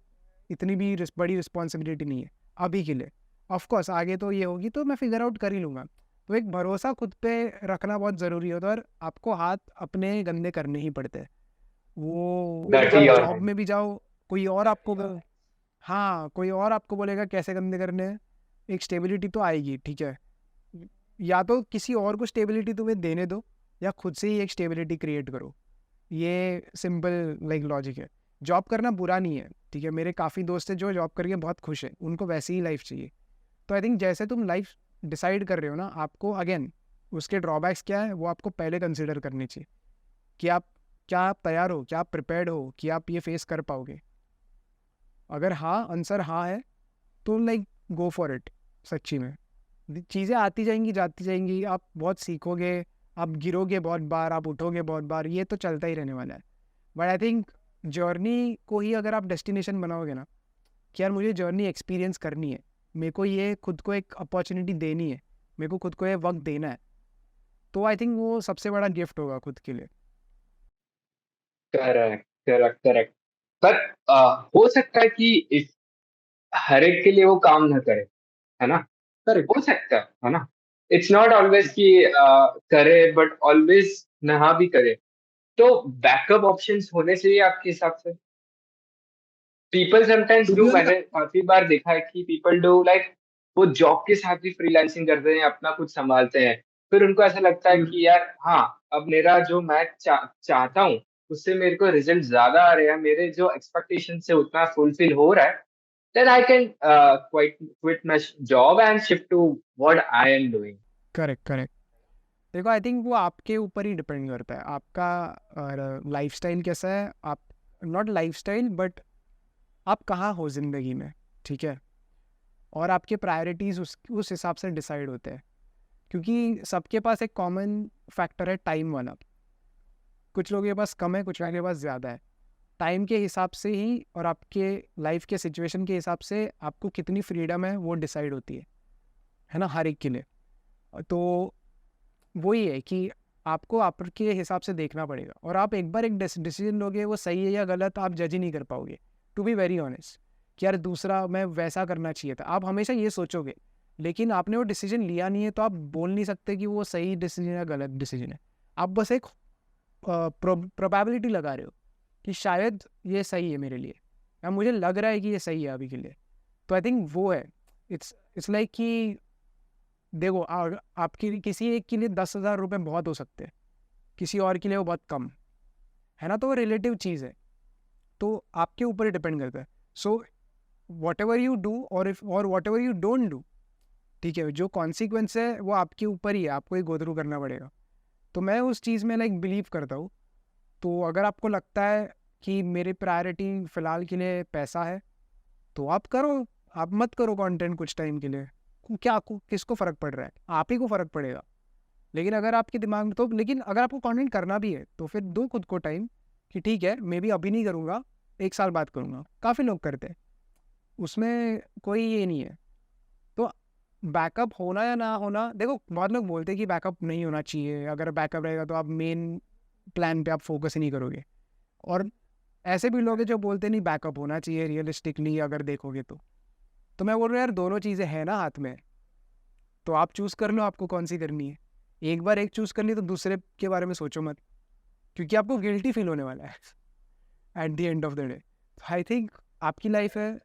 इतनी भी बड़ी रिस्पॉन्सिबिलिटी नहीं है अभी के लिए। ऑफ कोर्स आगे तो ये होगी तो मैं फिगर आउट कर ही लूँगा। तो एक भरोसा खुद पे रखना बहुत ज़रूरी होता है, और आपको हाथ अपने गंदे करने ही पड़ते हैं। वो dirty आप your जॉब hand. में भी जाओ, कोई और आपको हाँ कोई और आपको बोलेगा कैसे गंदे करने हैं। एक स्टेबिलिटी तो आएगी, ठीक है। या तो किसी और को स्टेबिलिटी तुम्हें देने दो, या खुद से ही एक स्टेबिलिटी क्रिएट करो। ये सिंपल लाइक लॉजिक है। जॉब करना बुरा नहीं है, ठीक है। मेरे काफ़ी दोस्त हैं जो जॉब करके बहुत खुश हैं, उनको वैसी ही लाइफ चाहिए। तो आई थिंक जैसे तुम लाइफ डिसाइड कर रहे हो ना, आपको अगेन उसके ड्रॉबैक्स क्या है वो आपको पहले कंसिडर करनी चाहिए कि आप तैयार हो, क्या आप प्रिपेयर्ड हो कि आप ये फेस कर पाओगे। अगर हाँ आंसर हाँ है तो लाइक गो फॉर इट। सच्ची में चीज़ें आती जाएंगी जाती जाएंगी, आप बहुत सीखोगे, आप गिरोगे बहुत बार, आप उठोगे बहुत बार, ये तो चलता ही रहने वाला है। बट आई थिंक जर्नी को ही अगर आप डेस्टिनेशन बनाओगे ना कि यार मुझे जर्नी एक्सपीरियंस करनी है, मेरे को ये खुद को एक अपॉर्चुनिटी देनी है, मेरे को खुद को ये वक्त देना है, तो आई थिंक वो सबसे बड़ा गिफ्ट होगा खुद के लिए। Correct, correct, correct. पर हो सकता है कि इस हर एक के लिए वो काम ना करे, है ना? करेक्ट। हो सकता है ना? इट्स नॉट ऑलवेज कि करे, बट ऑलवेज ना भी करे। तो बैकअप ऑप्शंस होने चाहिए आपके हिसाब से? People sometimes to be do, honest, मैंने काफी बार देखा है कि पीपल डू लाइक वो जॉब के साथ भी फ्रीलांसिंग करते हैं, अपना कुछ संभालते हैं। फिर उनको ऐसा लगता है कि यार हाँ, अब मेरा जो मैं चाहता हूँ उससे मेरे को रिजल्ट ज्यादा आ रहे हैं, मेरे जो एक्सपेक्टेशन से उतना फुलफिल हो रहा है, then I can quit my job and shift to what I am doing. Correct correct. देखो आई थिंक वो आपके ऊपर ही डिपेंड करता है, आपका लाइफस्टाइल कैसा है। आप नॉट लाइफस्टाइल बट आप कहाँ हो ज़िंदगी में, ठीक है। और आपके प्रायोरिटीज़ उस हिसाब से डिसाइड होते हैं। क्योंकि सबके पास एक कॉमन फैक्टर है टाइम वाला। कुछ लोगों के पास कम है, कुछ लोगों के पास ज़्यादा है। टाइम के हिसाब से ही और आपके लाइफ के सिचुएशन के हिसाब से आपको कितनी फ्रीडम है वो डिसाइड होती है ना, हर एक के लिए। तो वही है कि आपको आपके हिसाब से देखना पड़ेगा, और आप एक बार एक डिसीजन लोगे वो सही है या गलत आप जज ही नहीं कर पाओगे। टू बी वेरी ऑनेस्ट कि यार दूसरा मैं वैसा करना चाहिए था, आप हमेशा ये सोचोगे। लेकिन आपने वो डिसीजन लिया नहीं है तो आप बोल नहीं सकते कि वो सही डिसीजन या गलत डिसीजन है। आप बस एक प्रोबेबिलिटी लगा रहे हो कि शायद ये सही है मेरे लिए, या मुझे लग रहा है कि ये सही है अभी के लिए। तो आई थिंक वो है। इट्स लाइक कि देखो आपकी किसी एक के लिए 10,000 रुपये बहुत हो सकते हैं, किसी और के लिए वो बहुत कम है ना। तो वो रिलेटिव चीज़ है। तो आपके ऊपर डिपेंड करता है। So whatever you do और whatever you don't do, ठीक है, जो कॉन्सिक्वेंस है वो आपके ऊपर ही है, आपको ही गो थ्रू करना पड़ेगा। तो मैं उस चीज़ में लाइक बिलीव करता हूँ। तो अगर आपको लगता है कि मेरी प्रायोरिटी फ़िलहाल के लिए पैसा है, तो आप करो, आप मत करो कंटेंट कुछ टाइम के लिए। क्या किसको फ़र्क पड़ रहा है? आप ही को फ़र्क पड़ेगा। लेकिन अगर आपके दिमाग में तो, लेकिन अगर आपको कंटेंट करना भी है तो फिर दो खुद को टाइम कि ठीक है, मैं भी अभी नहीं करूँगा, 1 साल बाद करूँगा। काफ़ी लोग करते हैं, उसमें कोई ये नहीं है। तो बैकअप होना या ना होना, देखो बहुत लोग बोलते हैं कि बैकअप नहीं होना चाहिए, अगर बैकअप रहेगा तो आप मेन प्लान पे आप फोकस ही नहीं करोगे। और ऐसे भी लोग हैं जो बोलते नहीं बैकअप होना चाहिए रियलिस्टिकली अगर देखोगे तो मैं बोल रहा हूँ यार, दोनों चीज़ें हैं ना हाथ में, तो आप चूज़ कर लो आपको कौन सी करनी है। एक बार एक चूज़ कर ली तो दूसरे के बारे में सोचो मत, क्योंकि आपको गिल्टी फील होने वाला है at the end of the day. I think आपकी लाइफ है,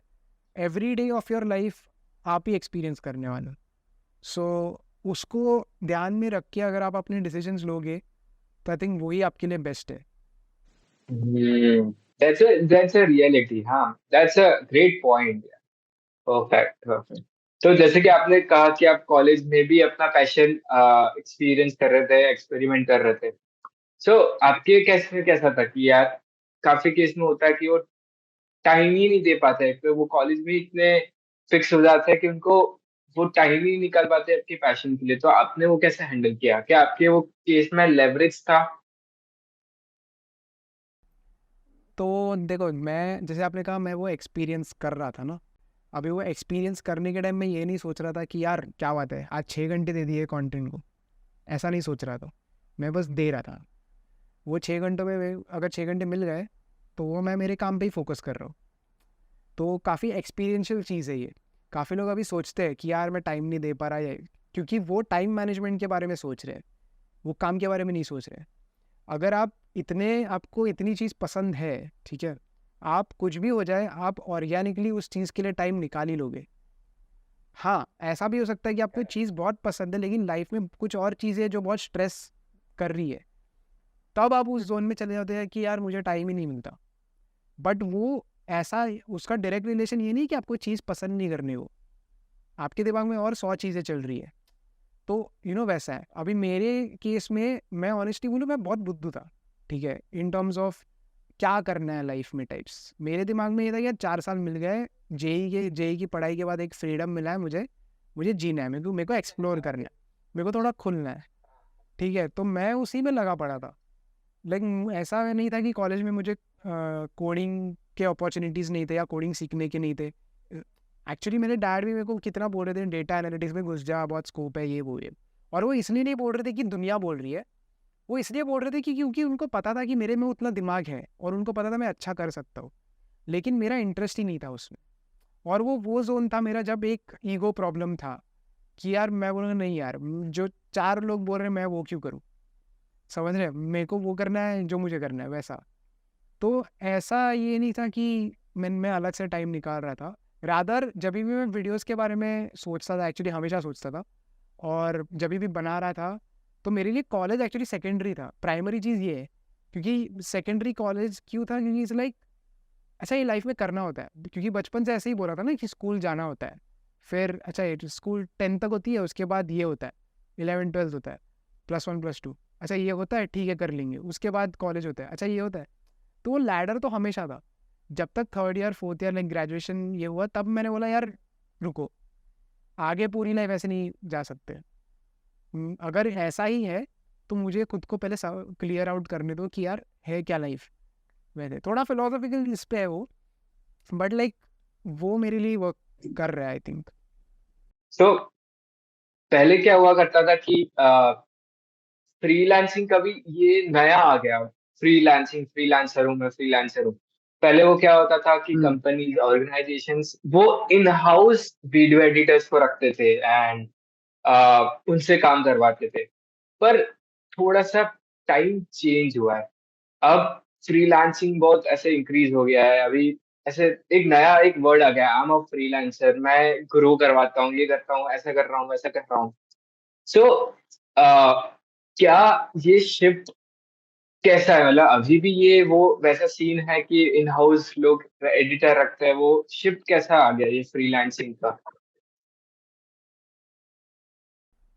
every day of your life आप ही एक्सपीरियंस करने वाले हो। सो उसको ध्यान में रख के अगर आप अपने डिसीजंस लोगे तो आई थिंक वही आपके लिए बेस्ट है। दैट्स अ रियलिटी, हाँ, that's a great point. Perfect, perfect. तो जैसे कि आपने कहा कि आप कॉलेज में भी अपना पैशन एक्सपीरियंस कर रहे थे, एक्सपेरिमेंट कर रहे थे। सो आपके केस में कैसा था कि यार काफी केस में होता है कि वो टाइम ही नहीं दे पाते हैं, तो वो कॉलेज में इतने फिक्स हो जाते हैं कि उनको वो टाइम ही नहीं निकाल पाते आपके पैशन के लिए। तो आपने वो कैसे हैंडल किया? क्या आपके वो केस में लेवरेज था? तो देखो, मैं जैसे आपने कहा मैं वो एक्सपीरियंस कर रहा था ना, अभी वो एक्सपीरियंस करने के टाइम में ये नहीं सोच रहा था कि यार क्या बात है आज 6 घंटे दे दिए कंटेंट को, ऐसा नहीं सोच रहा था। मैं बस दे रहा था, वो 6 घंटों में अगर 6 घंटे मिल गए तो वो मैं मेरे काम पे ही फोकस कर रहा हूँ। तो काफ़ी एक्सपीरियंशियल चीज़ है ये। काफ़ी लोग अभी सोचते हैं कि यार मैं टाइम नहीं दे पा रहा है, क्योंकि वो टाइम मैनेजमेंट के बारे में सोच रहे हैं, वो काम के बारे में नहीं सोच रहे हैं। अगर आप इतने, आपको इतनी चीज़ पसंद है, ठीक है, आप कुछ भी हो जाए आप ऑर्गेनिकली उस चीज़ के लिए टाइम निकाल ही लोगे। हाँ, ऐसा भी हो सकता है कि आपको चीज़ बहुत पसंद है लेकिन लाइफ में कुछ और चीज़ें जो बहुत स्ट्रेस कर रही है, तब आप उस जोन में चले जाते हैं कि यार मुझे टाइम ही नहीं मिलता। बट वो ऐसा, उसका डायरेक्ट रिलेशन ये नहीं कि आपको चीज़ पसंद नहीं करनी हो, आपके दिमाग में और 100 चीज़ें चल रही है। तो वैसा है। अभी मेरे केस में मैं ऑनेस्टली बोलूँ, मैं बहुत बुद्धू था, ठीक है, इन टर्म्स ऑफ क्या करना है लाइफ में टाइप्स। मेरे दिमाग में ये था कि यार 4 साल मिल गए, जेई की पढ़ाई के बाद एक फ्रीडम मिला है मुझे, मुझे जीना है, मेरे को एक्सप्लोर करना है, मेरे को थोड़ा खुलना है, ठीक है। तो मैं उसी में लगा पड़ा था। लेकिन ऐसा नहीं था कि कॉलेज में मुझे कोडिंग के अपॉर्चुनिटीज़ नहीं थे या कोडिंग सीखने के नहीं थे। एक्चुअली मेरे डैड भी मेरे को कितना बोल रहे थे डेटा एनालिटिक्स में घुस जा, बहुत स्कोप है, ये वो ये। और वो इसलिए नहीं बोल रहे थे कि दुनिया बोल रही है, वो इसलिए बोल रहे थे कि क्योंकि उनको पता था कि मेरे में उतना दिमाग है और उनको पता था मैं अच्छा कर सकता हूँ, लेकिन मेरा इंटरेस्ट ही नहीं था उसमें। और वो जोन था मेरा जब एक ईगो प्रॉब्लम था कि यार मैं बोलूँगा नहीं यार, जो 4 लोग बोल रहे हैं मैं वो क्यों करूँ, समझ रहे हैं? मेरे को वो करना है जो मुझे करना है वैसा। तो ऐसा ये नहीं था कि मैं अलग से टाइम निकाल रहा था। रादर जब भी मैं वीडियोस के बारे में सोचता था, एक्चुअली हमेशा सोचता था, और जब भी बना रहा था, तो मेरे लिए कॉलेज एक्चुअली सेकेंडरी था। प्राइमरी चीज़ ये है, क्योंकि सेकेंडरी कॉलेज क्यों था, क्योंकि इट्स लाइक अच्छा ये लाइफ में करना होता है, क्योंकि बचपन से ऐसे ही बोला था ना कि स्कूल जाना होता है, फिर अच्छा ये स्कूल 10 तक होती है, उसके बाद ये होता है, 11 12 होता है, +1 +2, अच्छा ये होता है, ठीक है कर लेंगे, उसके बाद कॉलेज होता है, अच्छा ये होता है। तो वो लैडर तो हमेशा था, जब तक 3rd year 4th year like graduation ये हुआ, तब मैंने बोला यार रुको, आगे पूरी लाइफ ऐसे नहीं जा सकते। अगर ऐसा ही है तो मुझे खुद को पहले क्लियर आउट करने दो कि यार है क्या लाइफ। वैसे थोड़ा फिलोसॉफिकल इस पे है वो, बट लाइक वो मेरे लिए वर्क कर रहा है आई थिंक। सो पहले क्या हुआ करता था कि फ्रीलांसिंग का भी ये नया आ गया। फ्रीलांसिंग, फ्रीलांसर हूँ मैं, फ्रीलांसर हूँ। पहले वो क्या होता था कि हम्म। कंपनीज, ऑर्गेनाइजेशंस वो इन हाउस वीडियो एडिटर्स को रखते थे एंड उनसे काम करवाते थे। पर थोड़ा सा टाइम चेंज हुआ है। अब फ्रीलांसिंग बहुत ऐसे इंक्रीज हो गया है अभी। ऐसे एक नया एक वर्ड आ गया, आई एम अ फ्रीलांसर, मैं ग्रो करवाता हूँ, ये करता हूँ, ऐसा कर रहा हूँ, वैसा कर रहा हूँ। सो क्या ये शिफ्ट कैसा है, मतलब अभी भी ये वो वैसा सीन है कि इन हाउस लोग एडिटर रखते हैं, वो शिफ्ट कैसा आ गया ये फ्रीलांसिंग का?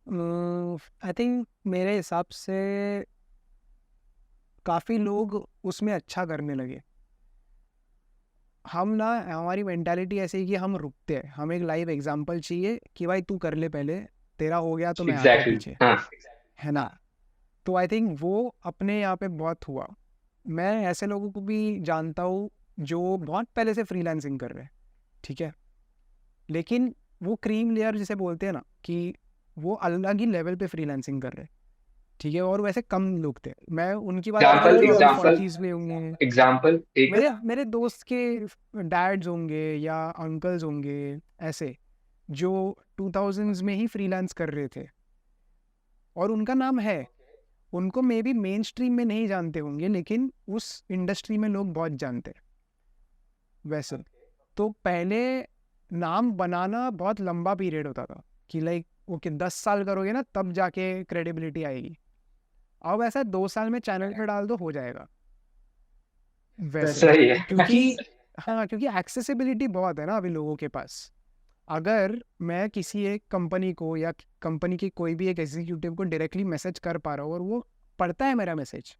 आई थिंक मेरे हिसाब से काफ़ी लोग उसमें अच्छा करने लगे। हम ना, हमारी मेंटालिटी ऐसी है कि हम रुकते हैं, हमें एक लाइव एग्जांपल चाहिए कि भाई तू कर ले पहले, तेरा हो गया तो मैं आता हूँ एग्जैक्टली, पीछे, हाँ। है ना। तो आई थिंक वो अपने यहाँ पे बहुत हुआ। मैं ऐसे लोगों को भी जानता हूँ जो बहुत पहले से फ्रीलांसिंग कर रहे हैं, ठीक है, लेकिन वो क्रीम लेयर जिसे बोलते हैं ना, कि वो अलग ही लेवल पे फ्रीलांसिंग कर रहे हैं, ठीक है, और वैसे कम लोग थे। मैं उनकी बात कर रहा हूँ एग्जाम्पल, जो अभी एग्जाम्पल, 40s में होंगे। एग्जाम्पल एक। मेरे दोस्त के डैड्स होंगे या अंकल्स होंगे ऐसे, जो 2000s में ही फ्रीलांस कर रहे थे, और उनका नाम है। उनको मे बी मेन स्ट्रीम में नहीं जानते होंगे, लेकिन उस इंडस्ट्री में लोग बहुत जानते हैं वैसे। तो पहले नाम बनाना बहुत लंबा पीरियड होता था, कि लाइक ओके 10 साल करोगे ना तब जाके क्रेडिबिलिटी आएगी। अब ऐसा 2 साल में चैनल पे डाल दो हो जाएगा वैसे। सही है। क्योंकि हाँ, क्योंकि एक्सेसिबिलिटी बहुत है ना अभी लोगों के पास। अगर मैं किसी एक कंपनी को या कंपनी की कोई भी एक एग्जीक्यूटिव को डायरेक्टली मैसेज कर पा रहा हूँ और वो पढ़ता है मेरा मैसेज,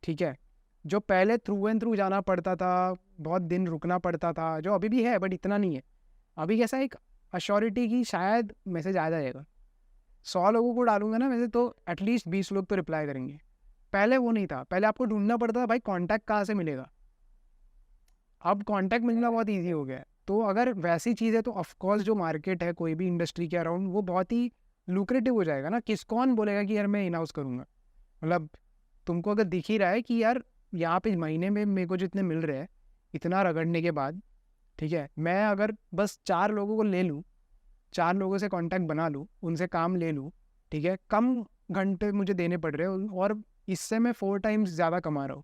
ठीक है, जो पहले थ्रू एंड थ्रू जाना पड़ता था, बहुत दिन रुकना पड़ता था, जो अभी भी है बट इतना नहीं है। अभी कैसा एक अश्योरिटी की शायद मैसेज आ जाएगा, 100 लोगों को डालूंगा ना वैसे तो एटलीस्ट 20 लोग तो रिप्लाई करेंगे। पहले वो नहीं था, पहले आपको ढूंढना पड़ता था भाई कॉन्टैक्ट कहाँ से मिलेगा। अब कॉन्टैक्ट मिलना बहुत ईजी हो गया है। तो अगर वैसी चीज़ है तो ऑफकोर्स जो मार्केट है कोई भी इंडस्ट्री के अराउंड वो बहुत ही लुक्रेटिव हो जाएगा ना। कौन बोलेगा कि यार मैं इन हाउस करूँगा। मतलब तुमको अगर दिख ही रहा है कि यार यहाँ पे महीने में मेरे को जितने मिल रहे हैं, इतना रगड़ने के बाद, ठीक है, मैं अगर बस 4 लोगों को ले लूँ, 4 लोगों से कांटेक्ट बना लूँ, उनसे काम ले लूँ, ठीक है, कम घंटे मुझे देने पड़ रहे हैं और इससे मैं 4 टाइम्स ज़्यादा कमा रहा हूँ,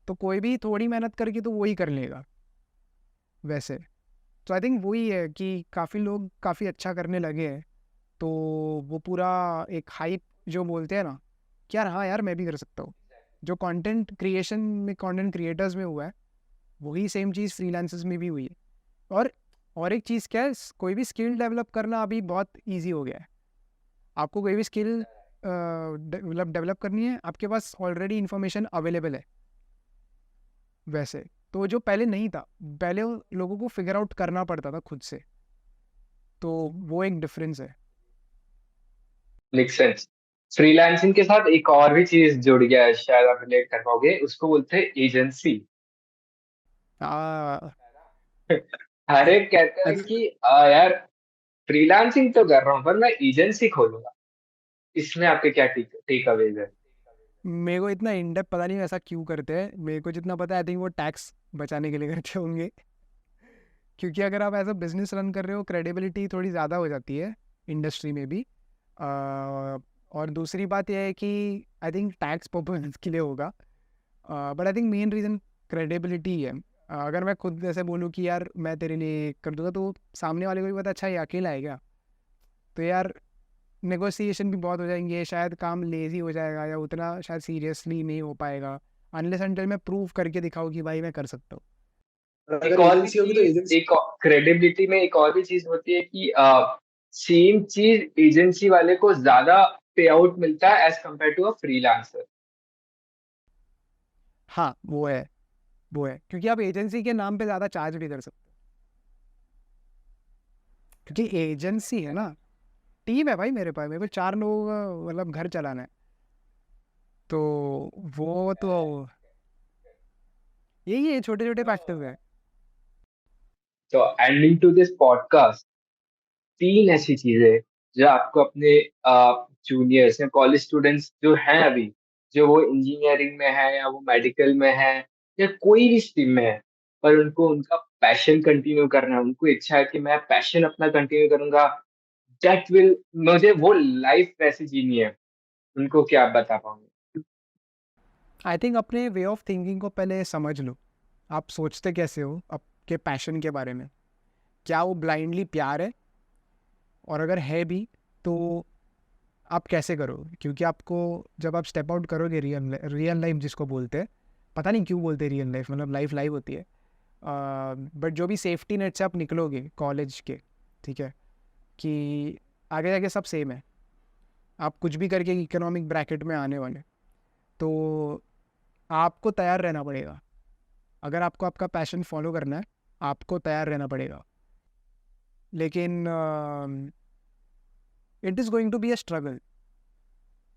तो कोई भी थोड़ी मेहनत करके तो वही कर लेगा वैसे। तो आई थिंक वही है कि काफ़ी लोग काफ़ी अच्छा करने लगे हैं। तो वो पूरा एक हाइप जो बोलते हैं ना कि यार हाँ यार मैं भी कर सकता हूँ, जो कंटेंट क्रिएशन में कंटेंट क्रिएटर्स में हुआ है वही सेम चीज़ फ्रीलांसर्स में भी हुई है। और एक चीज़ क्या है, कोई भी स्किल डेवलप करना अभी बहुत इजी हो गया है। आपको कोई भी स्किल मतलब डेवलप करनी है, आपके पास ऑलरेडी इन्फॉर्मेशन अवेलेबल है वैसे। तो जो पहले नहीं था, पहले लोगों को फिगर आउट करना पड़ता था खुद से, तो वो एक डिफरेंस है। Make sense. फ्रीलांसिंग के साथ एक और भी चीज जुड़ गया है, शायद आप रिलेट कर पाओगे, उसको बोलते हैं एजेंसी। आ, हर एक कहते हैं कि यार फ्रीलांसिंग तो कर रहा हूँ पर मैं एजेंसी खोलूंगा। इसमें आपके क्या टेक अवेज है? मेरे को इतना इन डेप्थ पता नहीं ऐसा क्यों करते हैं। मेरे को जितना पता है आई थिंक वो टैक्स बचाने के लिए करते होंगे। क्योंकि अगर आप ऐसा बिजनेस रन कर रहे हो क्रेडिबिलिटी थोड़ी ज़्यादा हो जाती है इंडस्ट्री में भी। और दूसरी बात यह है कि आई थिंक टैक्स पर्पज के लिए होगा, but I think main reason credibility है। अगर मैं खुद ऐसे बोलूँ कि यार मैं तेरे लिए कर दूंगा तो सामने वाले को भी पता अच्छा ये अकेला है क्या, तो यार नेगोशिएशन भी बहुत हो जाएंगे, शायद काम लेजी हो जाएगा या उतना शायद सीरियसली नहीं हो पाएगा अनलेस अनटिल मैं प्रूव करके दिखाऊँ कि भाई मैं कर सकता हूँ। एक और भी चीज, एक क्रेडिबिलिटी में एक और भी चीज होती है कि सेम चीज एजेंसी वाले को ज्यादा पे आउट मिलता है as compared to a freelancer. हाँ वो है क्योंकि आप एजेंसी के नाम पे ज़्यादा चार्ज भी कर सकते हो, क्योंकि एजेंसी है ना, टीम है भाई मेरे पास, मेरे को 4 लोगों का मतलब घर चलाना है, तो वो तो यही है, छोटे छोटे फैक्टर्स है। तो एंडिंग टू दिस पॉडकास्ट, तीन ऐसी चीजें जो आपको अपने जूनियर्स या कॉलेज स्टूडेंट्स जो हैं अभी, जो वो इंजीनियरिंग में है या वो मेडिकल में है या कोई भी स्ट्रीम में है, पर उनको उनका पैशन कंटिन्यू करना है, उनको इच्छा है कि मैं पैशन अपना कंटिन्यू करूंगा, दैट विल, मुझे वो लाइफ वैसे जीनी है, उनको क्या आप बता पाओगे? आई थिंक अपने वे ऑफ थिंकिंग को पहले समझ लो। आप सोचते कैसे हो आपके पैशन के बारे में, क्या वो ब्लाइंडली प्यार है, और अगर है भी तो आप कैसे करोगे, क्योंकि आपको जब आप स्टेप आउट करोगे रियल लाइफ जिसको बोलते हैं, पता नहीं क्यों बोलते हैं रियल लाइफ, मतलब लाइफ होती है, बट जो भी सेफ्टी नेट से आप निकलोगे कॉलेज के, ठीक है, कि आगे जाके सब सेम है, आप कुछ भी करके इकोनॉमिक ब्रैकेट में आने वाले, तो आपको तैयार रहना पड़ेगा। अगर आपको आपका पैशन फॉलो करना है, आपको तैयार रहना पड़ेगा। लेकिन it is going to be a struggle,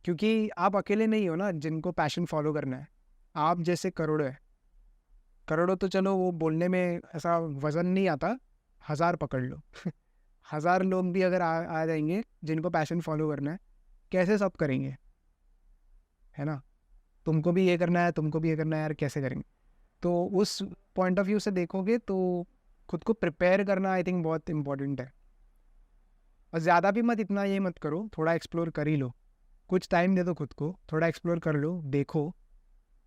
क्योंकि आप अकेले नहीं हो ना जिनको पैशन फॉलो करना है, आप जैसे करोड़ों है। करोड़ों तो चलो वो बोलने में ऐसा वजन नहीं आता, 1000 पकड़ लो 1000 लोग भी अगर आ जाएंगे जिनको पैशन फॉलो करना है, कैसे सब करेंगे, है ना? तुमको भी ये करना है, तुमको भी ये करना है यार, कैसे करेंगे? तो उस पॉइंट ऑफ व्यू से देखोगे तो खुद को प्रिपेयर करना आई थिंक बहुत इम्पोर्टेंट है। और ज़्यादा भी मत, इतना ये मत करो, थोड़ा एक्सप्लोर कर ही लो, कुछ टाइम दे दो खुद को, थोड़ा एक्सप्लोर कर लो, देखो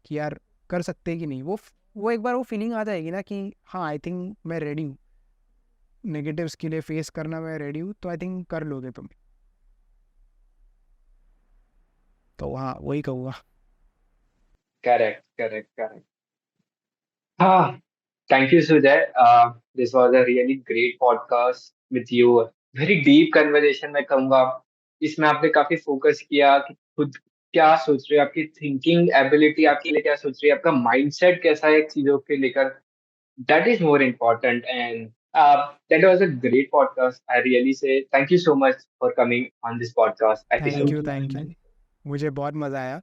कि यार कर सकते कि नहीं। वो एक बार वो फीलिंग आ जाएगी ना कि हाँ आई थिंक मैं रेडी हूँ, नेगेटिव्स के लिए फेस करना मैं रेडी हूँ, तो आई थिंक कर लोगे तुम। तो हाँ वही कहूँगा। Correct, correct, correct. Ah, thank you, Sujay. This was a really great podcast with you. Very deep conversation मैं कहूँगा। इसमें आपने काफी फोकस किया कि खुद क्या सोच रहे हो, आपकी थिंकिंग एबिलिटी आपके लिए क्या सोच रही है, आपका माइंडसेट कैसा है चीजों के लेकर। That is more important and that was a great podcast. I really say thank you so much for coming on this podcast thank episode. You, thank you, मुझे बहुत मज़ा आया,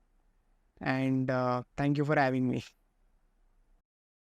and thank you for having me.